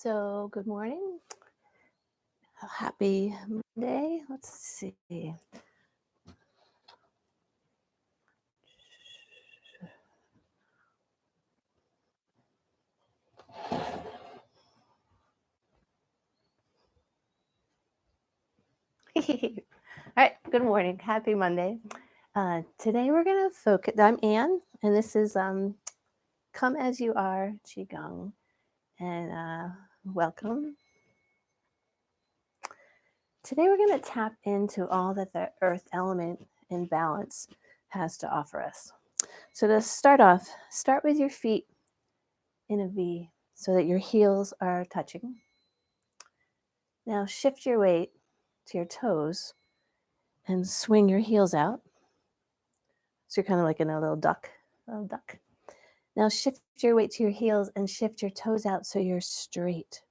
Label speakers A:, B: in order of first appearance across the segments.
A: So, good morning. Happy Monday. Let's see. All right, good morning. Happy Monday. Today we're going to focus. I'm Anne, and this is Come As You Are Qigong. And welcome. Today we're going to tap into all that the earth element in balance has to offer us. So to start off, start with your feet in a V so that your heels are touching. Now shift your weight to your toes and swing your heels out. So you're kind of like in a little duck. Now shift your weight to your heels and shift your toes out so you're straight.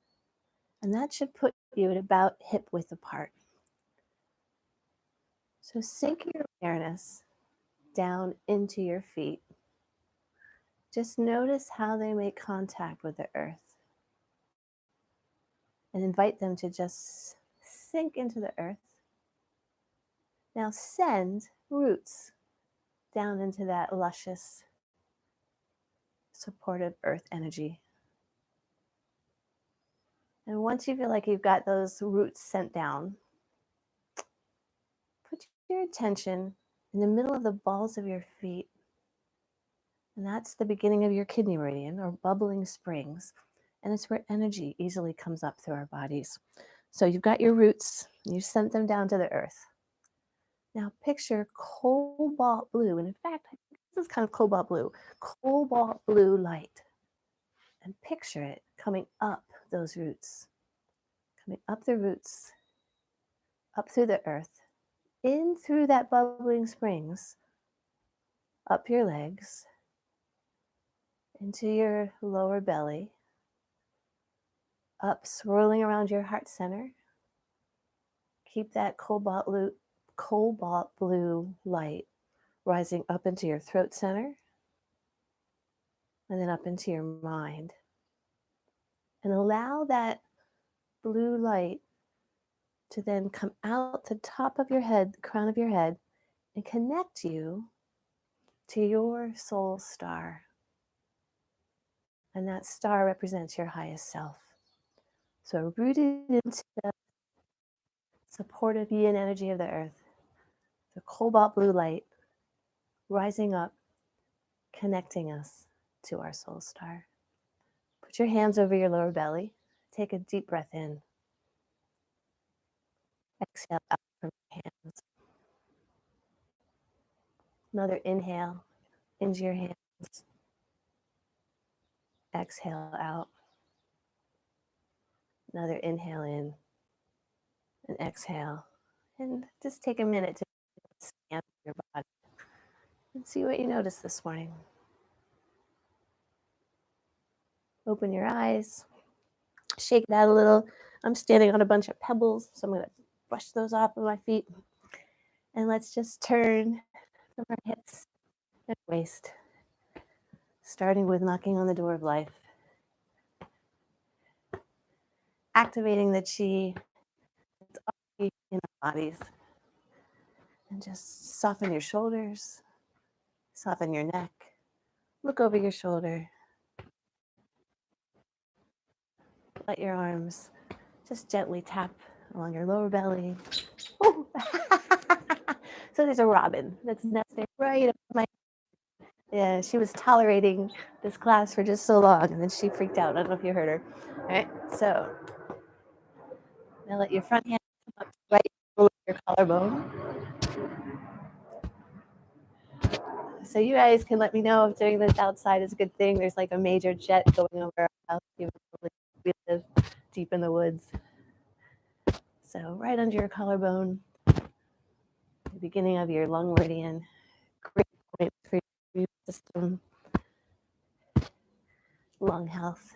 A: And that should put you at about hip width apart. So sink your awareness down into your feet. Just notice how they make contact with the earth. And invite them to just sink into the earth. Now send roots down into that luscious, supportive earth energy. And once you feel like you've got those roots sent down, put your attention in the middle of the balls of your feet. And that's the beginning of your kidney meridian, or bubbling springs. And it's where energy easily comes up through our bodies. So you've got your roots, and you sent them down to the earth. Now picture cobalt blue, and in fact, this is kind of cobalt blue light. And picture it coming up those roots, coming up the roots, up through the earth, in through that bubbling springs, up your legs, into your lower belly, up swirling around your heart center. Keep that cobalt blue light rising up into your throat center, and then up into your mind. And allow that blue light to then come out the top of your head, the crown of your head, and connect you to your soul star. And that star represents your highest self. So rooted into the supportive yin energy of the earth, the cobalt blue light rising up, connecting us to our soul star. Put your hands over your lower belly. Take a deep breath in. Exhale out from your hands. Another inhale into your hands. Exhale out. Another inhale in and exhale. And just take a minute to scan your body and see what you notice this morning. Open your eyes. Shake it out a little. I'm standing on a bunch of pebbles, so I'm going to brush those off of my feet. And let's just turn from our hips and waist, starting with knocking on the door of life. Activating the chi that's already in our bodies. And just soften your shoulders, soften your neck, look over your shoulder. Let your arms just gently tap along your lower belly. Oh. So there's a robin that's nesting right up my. Yeah, she was tolerating this class for just so long, and then she freaked out. I don't know if you heard her. All right, so now let your front hand come up right below your collarbone. So you guys can let me know if doing this outside is a good thing. There's like a major jet going over our house, even though we live deep in the woods. So right under your collarbone, the beginning of your lung meridian, great point for your immune system, lung health.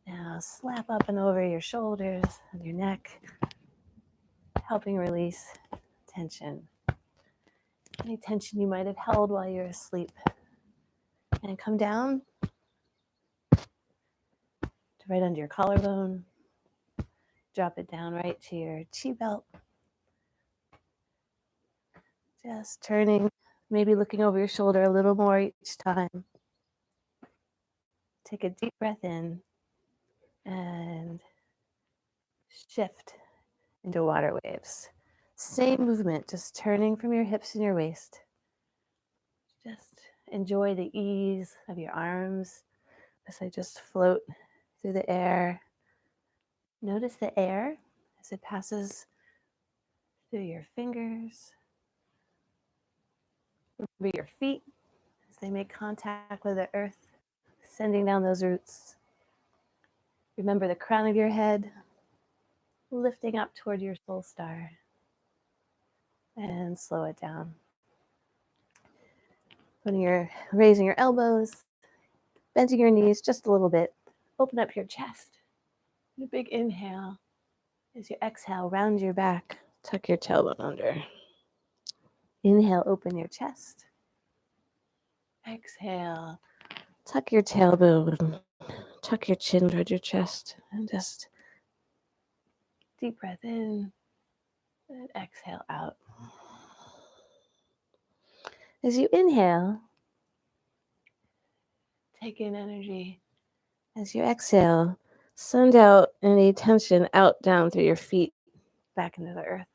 A: Now slap up and over your shoulders and your neck, helping release tension. Any tension you might have held while you're asleep. And come down to right under your collarbone. Drop it down right to your chi belt. Just turning, maybe looking over your shoulder a little more each time. Take a deep breath in and shift into water waves. Same movement, just turning from your hips and your waist. Just enjoy the ease of your arms as they just float through the air. Notice the air as it passes through your fingers. Remember your feet as they make contact with the earth, sending down those roots. Remember the crown of your head lifting up toward your soul star. And slow it down. Raising your elbows, bending your knees just a little bit. Open up your chest. A big inhale. As you exhale, round your back, tuck your tailbone under. Inhale, open your chest. Exhale, tuck your tailbone, tuck your chin toward your chest, and just deep breath in and exhale out. As you inhale, take in energy. As you exhale, send out any tension out, down through your feet, back into the earth.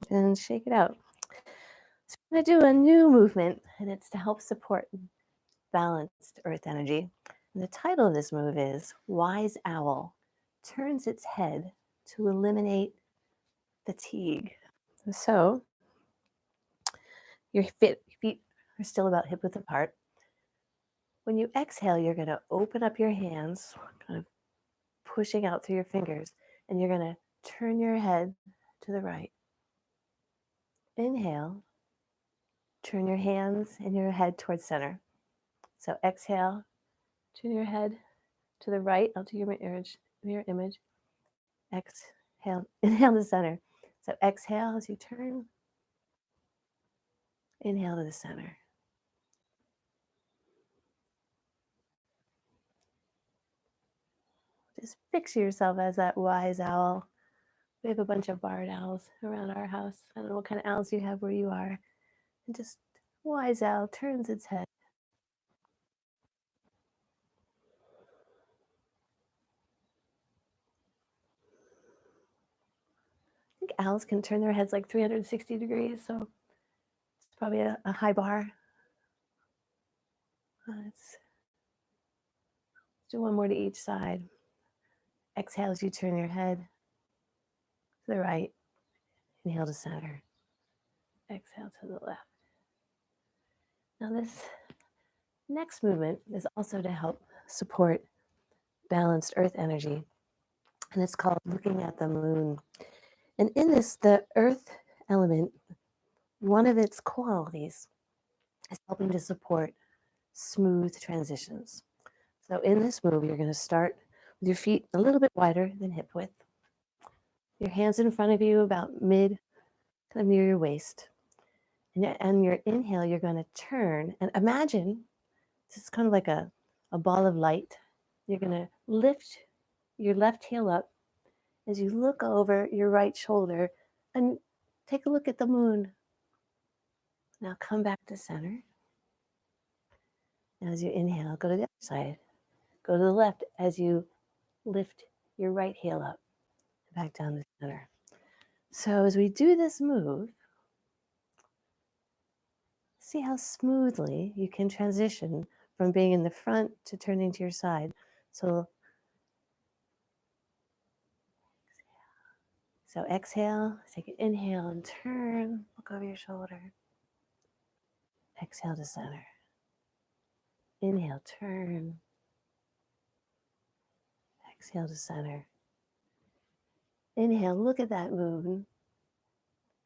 A: And shake it out. So I'm going to do a new movement, and it's to help support balanced earth energy. And the title of this move is Wise Owl Turns Its Head to Eliminate Fatigue. So your feet are still about hip width apart. When you exhale, you're going to open up your hands, kind of pushing out through your fingers, and you're going to turn your head to the right. Inhale, turn your hands and your head towards center. So exhale, turn your head to the right. I'll do your mirror image. Exhale, inhale to center. So exhale as you turn. Inhale to the center. Just picture yourself as that wise owl. We have a bunch of barred owls around our house. I don't know what kind of owls you have where you are. And just wise owl turns its head. I think owls can turn their heads like 360 degrees, so it's probably a high bar. Let's do one more to each side. Exhale as you turn your head to the right. Inhale to center. Exhale to the left. Now this next movement is also to help support balanced earth energy, and it's called looking at the moon. And in this, the earth element, one of its qualities is helping to support smooth transitions. So in this move, you're going to start with your feet a little bit wider than hip width. Your hands in front of you about mid, kind of near your waist. And your inhale, you're going to turn and imagine this is kind of like a ball of light. You're going to lift your left heel up as you look over your right shoulder and take a look at the moon. Now come back to center. As you inhale, go to the other side. Go to the left as you lift your right heel up, back down to center. So as we do this move, see how smoothly you can transition from being in the front to turning to your side. So exhale, take an inhale and turn, look over your shoulder. Exhale to center. Inhale, turn. Exhale to center. Inhale, look at that moon.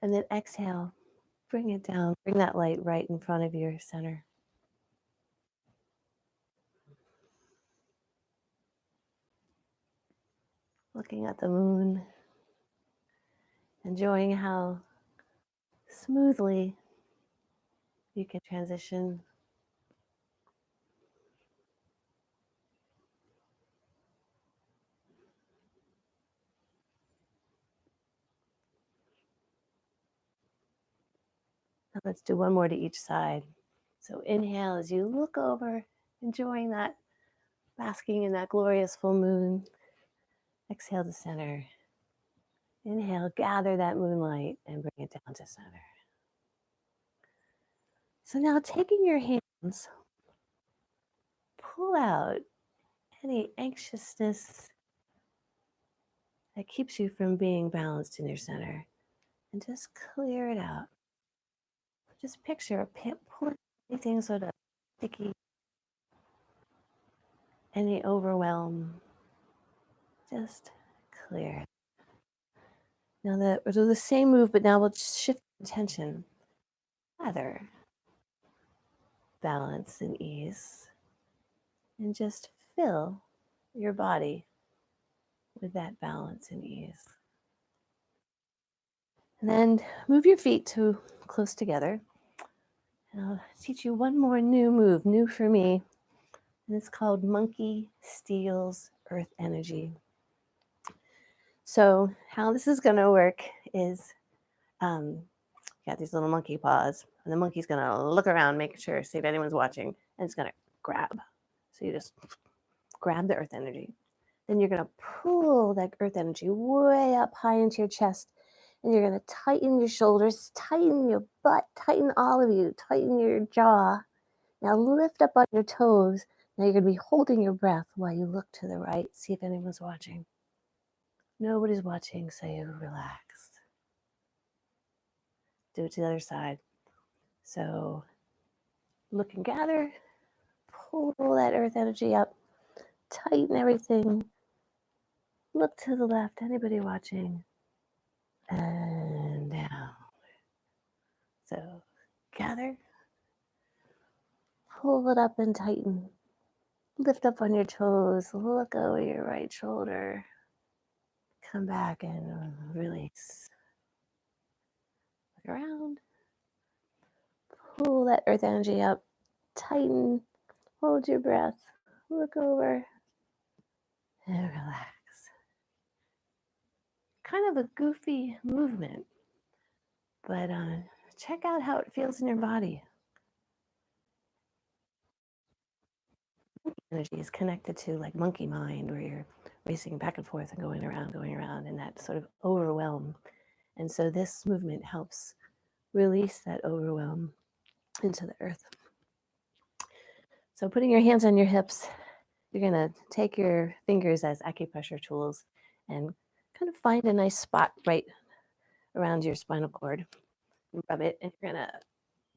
A: And then exhale, bring it down. Bring that light right in front of your center. Looking at the moon. Enjoying how smoothly, you can transition now. Let's do one more to each side. So inhale as you look over, enjoying that, basking in that glorious full moon. Exhale to center. Inhale, gather that moonlight and bring it down to center. So now taking your hands, pull out any anxiousness that keeps you from being balanced in your center and just clear it out. Just picture a pit pulling anything sort of sticky, any overwhelm, just clear. Now we'll do the same move, but now we'll shift attention. Gather balance and ease, and just fill your body with that balance and ease. And then move your feet to close together. And I'll teach you one more new move, new for me. And it's called Monkey Steals Earth Energy. So how this is going to work is you got these little monkey paws, and the monkey's going to look around, make sure, see if anyone's watching, and it's going to grab. So you just grab the earth energy. Then you're going to pull that earth energy way up high into your chest, and you're going to tighten your shoulders, tighten your butt, tighten all of you, tighten your jaw. Now lift up on your toes. Now you're going to be holding your breath while you look to the right, see if anyone's watching. Nobody's watching, so you relax. Do it to the other side. So look and gather, pull that earth energy up, tighten everything. Look to the left, anybody watching? And down. So gather, pull it up and tighten. Lift up on your toes, look over your right shoulder. Come back and release. Look around. Pull that earth energy up, tighten, hold your breath, look over, and relax. Kind of a goofy movement, but check out how it feels in your body. Energy is connected to like monkey mind, where you're racing back and forth and going around in that sort of overwhelm. And so this movement helps release that overwhelm into the earth. So putting your hands on your hips, you're going to take your fingers as acupressure tools and kind of find a nice spot right around your spinal cord. Rub it, and you're going to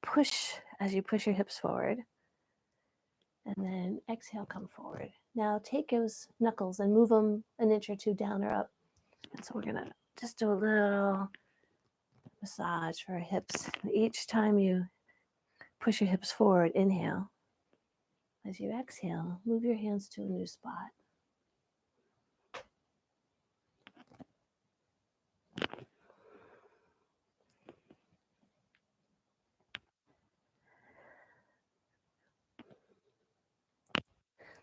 A: push as you push your hips forward. And then exhale, come forward. Now take those knuckles and move them an inch or two down or up. And so we're going to just do a little massage for our hips. Each time you push your hips forward, inhale. As you exhale, move your hands to a new spot.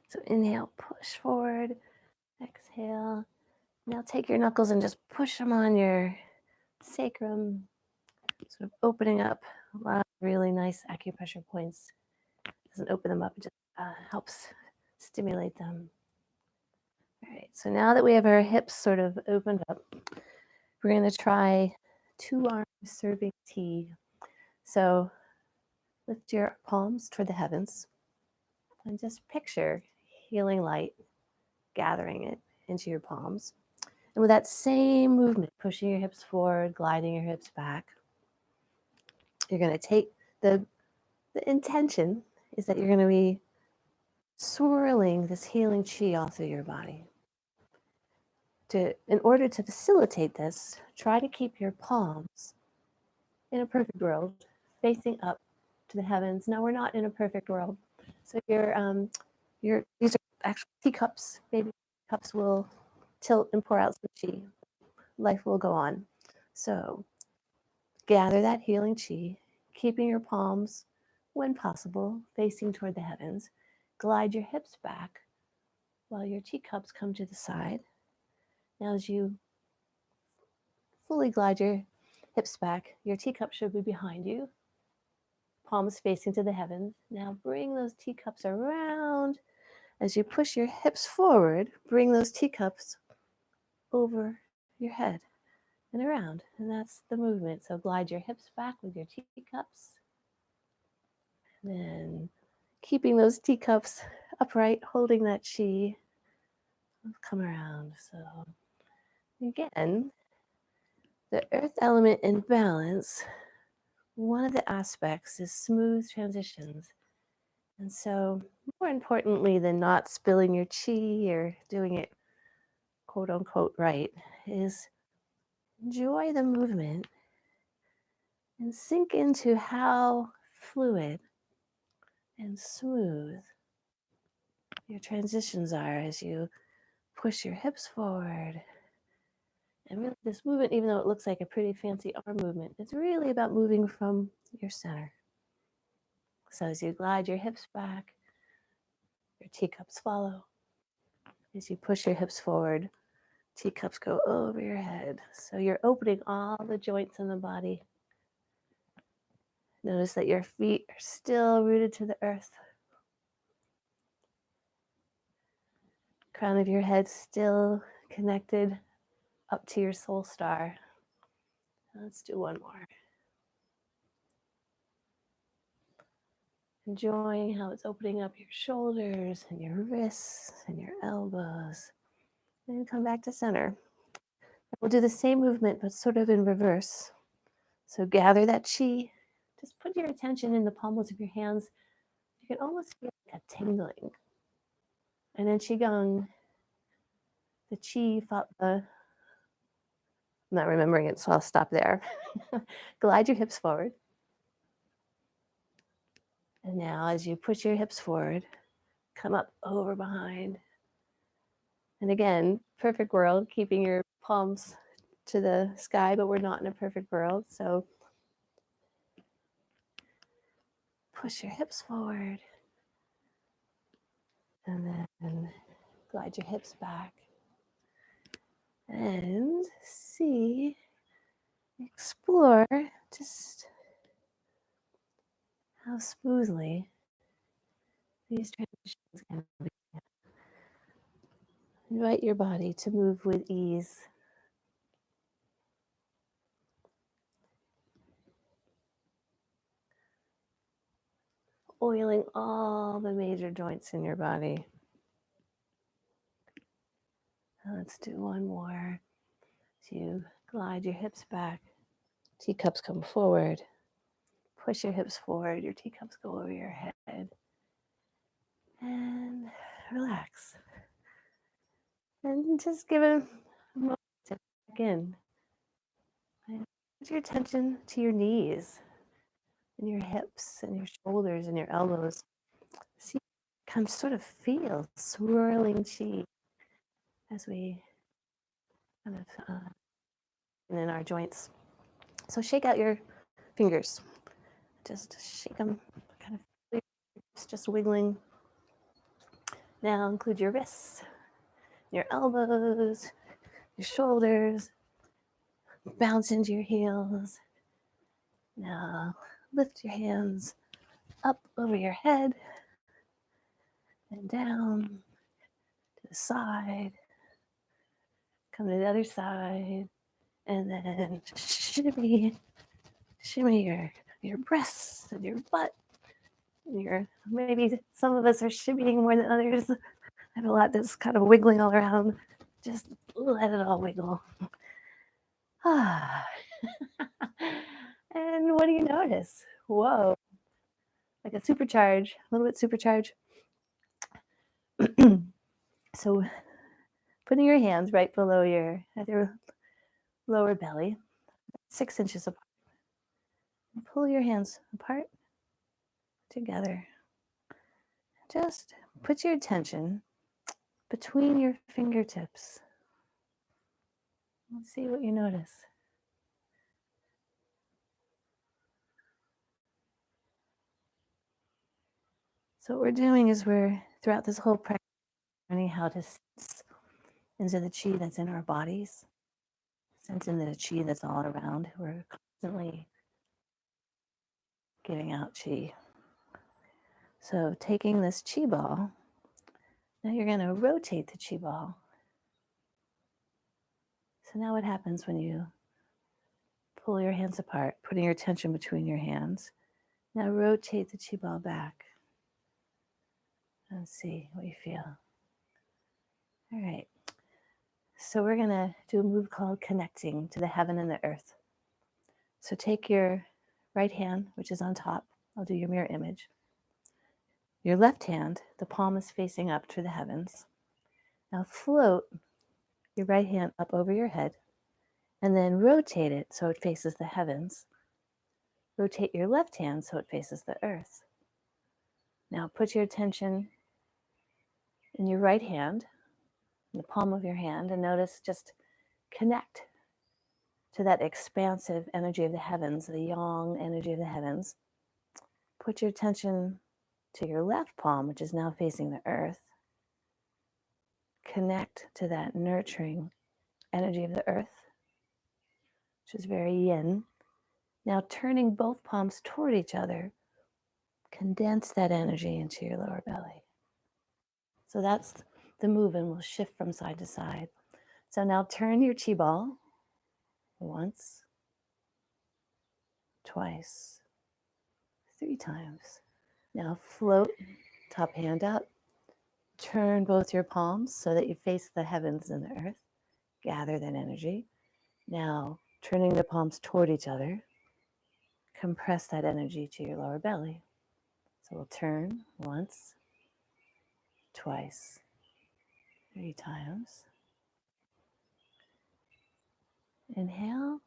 A: So inhale, push forward, exhale. Now take your knuckles and just push them on your sacrum, sort of opening up a lot of really nice acupressure points. Doesn't open them up, it just helps stimulate them. All right, so now that we have our hips sort of opened up, we're going to try 2-arm serving tea. So lift your palms toward the heavens and just picture healing light gathering it into your palms. And with that same movement, pushing your hips forward, gliding your hips back, you're going to take the intention is that you're going to be swirling this healing chi all through your body. In order to facilitate this, try to keep your palms in a perfect world facing up to the heavens. Now, we're not in a perfect world. So these are actual teacups. Baby cups will tilt and pour out some chi. Life will go on. So gather that healing chi, keeping your palms, when possible, facing toward the heavens. Glide your hips back while your teacups come to the side. Now, as you fully glide your hips back, your teacup should be behind you, palms facing to the heavens. Now, bring those teacups around. As you push your hips forward, bring those teacups over your head and around. And that's the movement. So glide your hips back with your teacups. Then keeping those teacups upright, holding that chi. Come around. So again, the earth element in balance, one of the aspects is smooth transitions. And so more importantly than not spilling your chi or doing it quote unquote right is enjoy the movement and sink into how fluid and smooth your transitions are as you push your hips forward. And really, this movement, even though it looks like a pretty fancy arm movement, it's really about moving from your center. So as you glide your hips back, your teacups follow. As you push your hips forward, teacups go over your head. So you're opening all the joints in the body. Notice that your feet are still rooted to the earth. Crown of your head still connected up to your soul star. Let's do one more. Enjoying how it's opening up your shoulders and your wrists and your elbows. And come back to center. We'll do the same movement, but sort of in reverse. So gather that chi. Just put your attention in the palms of your hands. You can almost feel like a tingling. And in Qigong, the chi, I'm not remembering it, so I'll stop there. Glide your hips forward. And now as you push your hips forward, come up over behind. And again, perfect world, keeping your palms to the sky, but we're not in a perfect world. So push your hips forward. And then glide your hips back. And explore just how smoothly these transitions can be. Invite your body to move with ease. Oiling all the major joints in your body. Let's do one more. So you glide your hips back. Teacups come forward. Push your hips forward. Your teacups go over your head. And relax. And just give it a moment to back in. Put your attention to your knees and your hips and your shoulders and your elbows. See, kind of sort of feel swirling chi as we kind of in our joints. So shake out your fingers. Just shake them, kind of just wiggling. Now include your wrists, your elbows, your shoulders. Bounce into your heels. Now lift your hands up over your head and down to the side. Come to the other side. And then shimmy your breasts and your butt. And maybe some of us are shimmying more than others. I have a lot that's kind of wiggling all around. Just let it all wiggle. And what do you notice? Whoa. Like a supercharge, a little bit supercharge. So putting your hands right below your lower belly, 6 inches apart. And pull your hands apart together. Just put your attention between your fingertips. Let's see what you notice. So what we're doing is we're, throughout this whole practice, learning how to sense into the chi that's in our bodies, sense into the chi that's all around. We're constantly giving out chi. So taking this chi ball, now you're going to rotate the chi ball. So now what happens when you pull your hands apart, putting your attention between your hands? Now rotate the chi ball back and see what you feel. All right. So we're going to do a move called connecting to the heaven and the earth. So take your right hand, which is on top. I'll do your mirror image. Your left hand, the palm is facing up to the heavens. Now float your right hand up over your head and then rotate it so it faces the heavens. Rotate your left hand so it faces the earth. Now put your attention in your right hand, in the palm of your hand, and notice, just connect to that expansive energy of the heavens, the yang energy of the heavens. Put your attention to your left palm, which is now facing the earth. Connect to that nurturing energy of the earth, which is very yin. Now turning both palms toward each other, condense that energy into your lower belly. So that's the move, and we'll shift from side to side. So now turn your chi ball once, twice, 3 times. Now float top hand up. Turn both your palms so that you face the heavens and the earth. Gather that energy. Now turning the palms toward each other. Compress that energy to your lower belly. So we'll turn once, twice, 3 times. Inhale.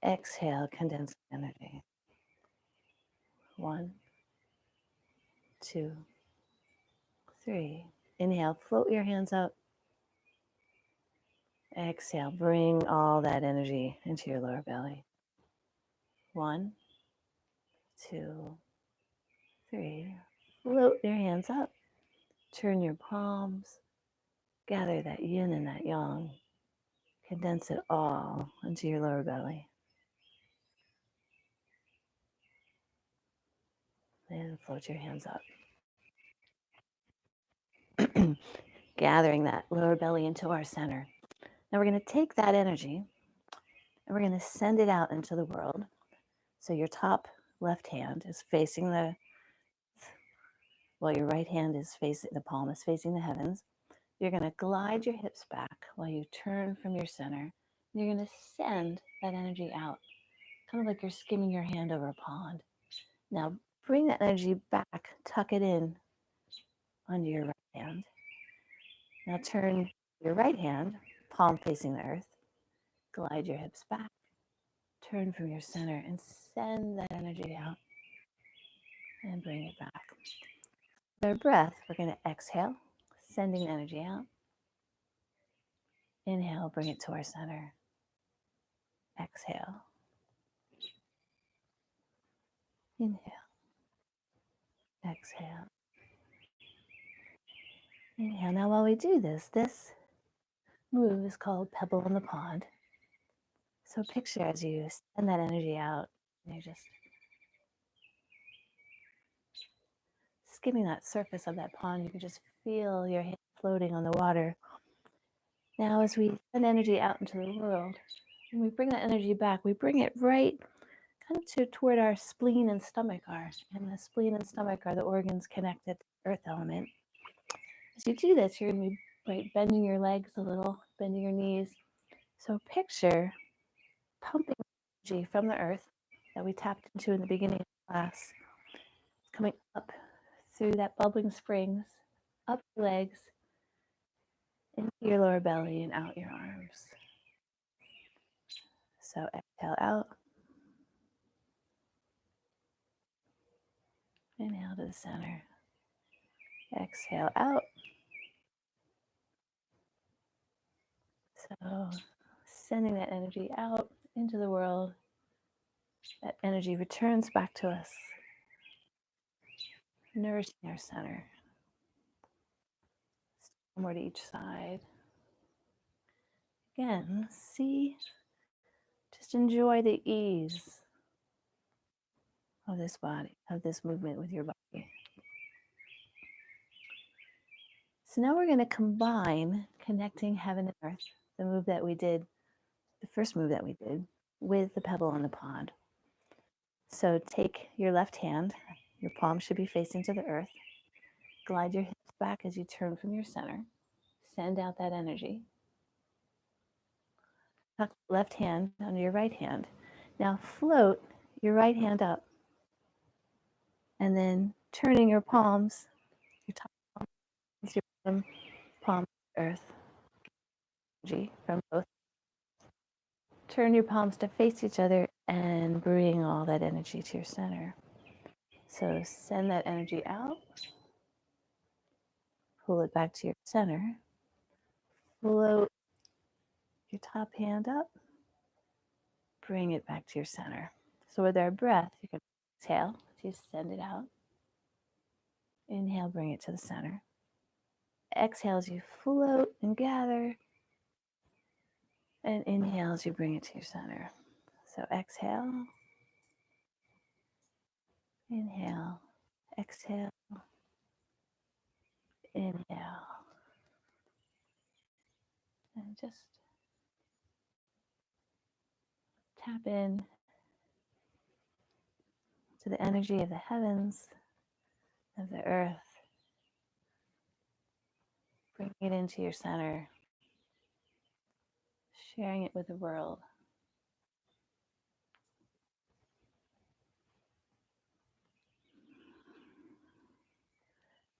A: Exhale, condense energy. 1, 2, 3. Inhale, float your hands up. Exhale, bring all that energy into your lower belly. 1, 2, 3. Float your hands up. Turn your palms. Gather that yin and that yang. Condense it all into your lower belly. And float your hands up. Gathering that lower belly into our center. Now we're going to take that energy and we're going to send it out into the world. So your top left hand is facing the, while your right hand is facing, the palm is facing the heavens. You're going to glide your hips back while you turn from your center. You're going to send that energy out, kind of like you're skimming your hand over a pond. Now bring that energy back, tuck it in onto your right hand. Now turn your right hand, palm facing the earth. Glide your hips back. Turn from your center and send that energy out and bring it back. With our breath, we're going to exhale, sending energy out. Inhale, bring it to our center. Exhale. Inhale. Exhale. Inhale. Now while we do this move is called Pebble in the Pond. So picture as you send that energy out, you're just skimming that surface of that pond. You can just feel your hand floating on the water. Now as we send energy out into the world, when we bring that energy back, we bring it right kind of toward our spleen and stomach are. And the spleen and stomach are the organs connected to the earth element. As you do this, you're going to be bending your legs a little, bending your knees. So picture pumping energy from the earth that we tapped into in the beginning of the class, coming up through that bubbling springs, up your legs, into your lower belly and out your arms. So exhale out. Inhale to the center. Exhale out. So sending that energy out into the world. That energy returns back to us. nourishing our center. One more to each side. Again, see, just enjoy the ease of this body, of this movement with your body. So now we're going to combine connecting heaven and earth, the move that we did, the first move that we did, with the pebble on the pond. So take your left hand, your palm should be facing to the earth. Glide your hips back as you turn from your center. Send out that energy. Tuck left hand under your right hand. Now float your right hand up. And then turning your palms, your top palm, your bottom palm to earth. Energy from both. Turn your palms to face each other and bring all that energy to your center. So send that energy out. Pull it back to your center. Float your top hand up. Bring it back to your center. So with our breath, you can exhale, just send it out. Inhale, bring it to the center. Exhale as you float and gather. And inhale as you bring it to your center. So exhale. Inhale. Exhale. Inhale. And just tap in to the energy of the heavens, of the earth. Bring it into your center, sharing it with the world.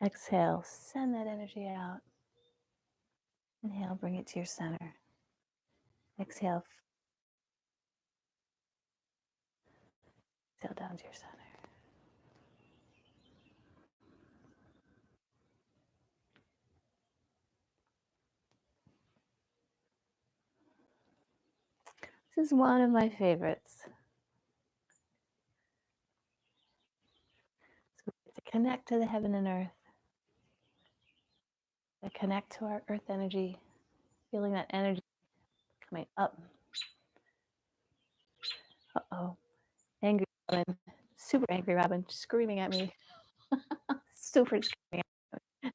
A: Exhale, send that energy out. Inhale, bring it to your center. Exhale, exhale down to your center. This is one of my favorites. So we get to connect to the heaven and earth. To connect to our earth energy, feeling that energy coming up. Uh-oh. Angry Robin, super angry Robin, screaming at me. Super screaming at me.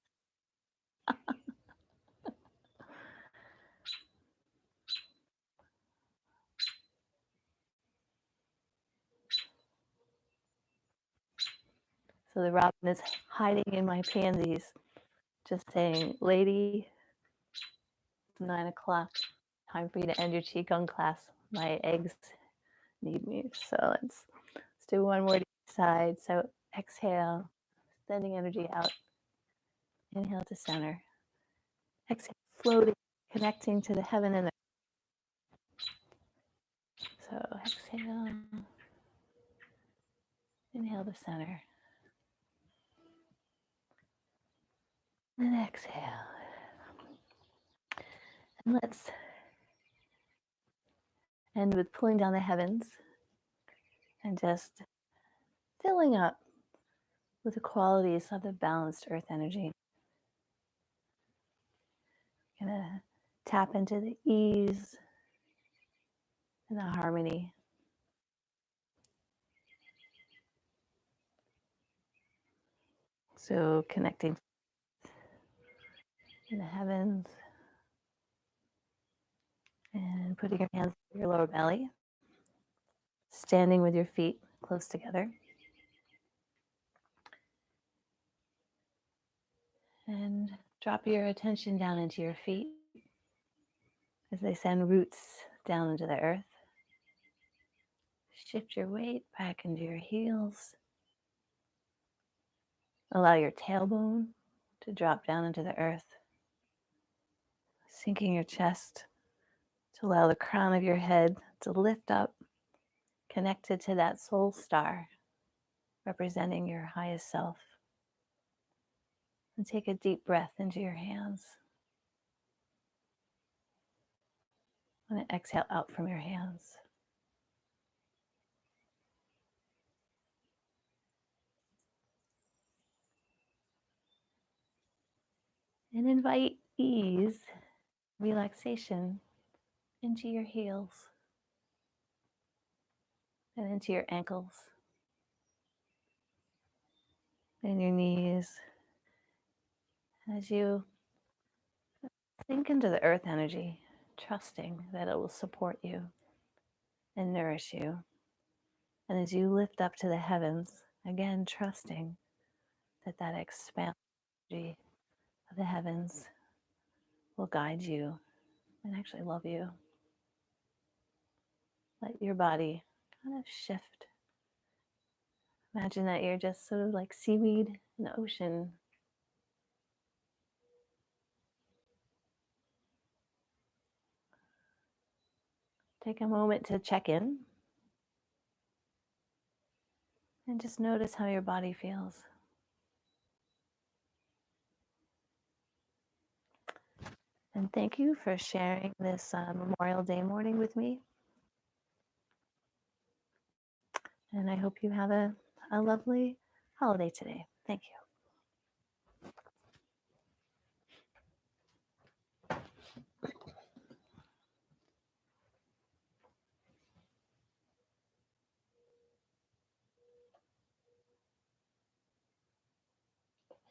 A: So the Robin is hiding in my pansies, just saying, lady, it's 9 o'clock. Time for you to end your Qigong class. My eggs need me. So let's do one more to each side. So exhale, sending energy out. Inhale to center. Exhale, floating, connecting to the heaven and the so exhale. Inhale to center. And exhale. And let's end with pulling down the heavens and just filling up with the qualities of the balanced earth energy. Gonna tap into the ease and the harmony. So connecting in the heavens and putting your hands on your lower belly, standing with your feet close together. And drop your attention down into your feet as they send roots down into the earth. Shift your weight back into your heels. Allow your tailbone to drop down into the earth, sinking your chest to allow the crown of your head to lift up, connected to that soul star representing your highest self. And take a deep breath into your hands. And exhale out from your hands. And invite ease, relaxation into your heels and into your ankles and your knees as you sink into the earth energy, trusting that it will support you and nourish you. And as you lift up to the heavens, again, trusting that that expansive energy of the heavens will guide you and actually love you. Let your body kind of shift. Imagine that you're just sort of like seaweed in the ocean. Take a moment to check in and just notice how your body feels. And thank you for sharing this Memorial Day morning with me. And I hope you have a lovely holiday today. Thank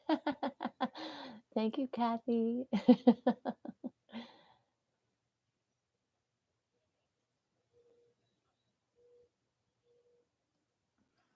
A: you. Thank you, Kathy.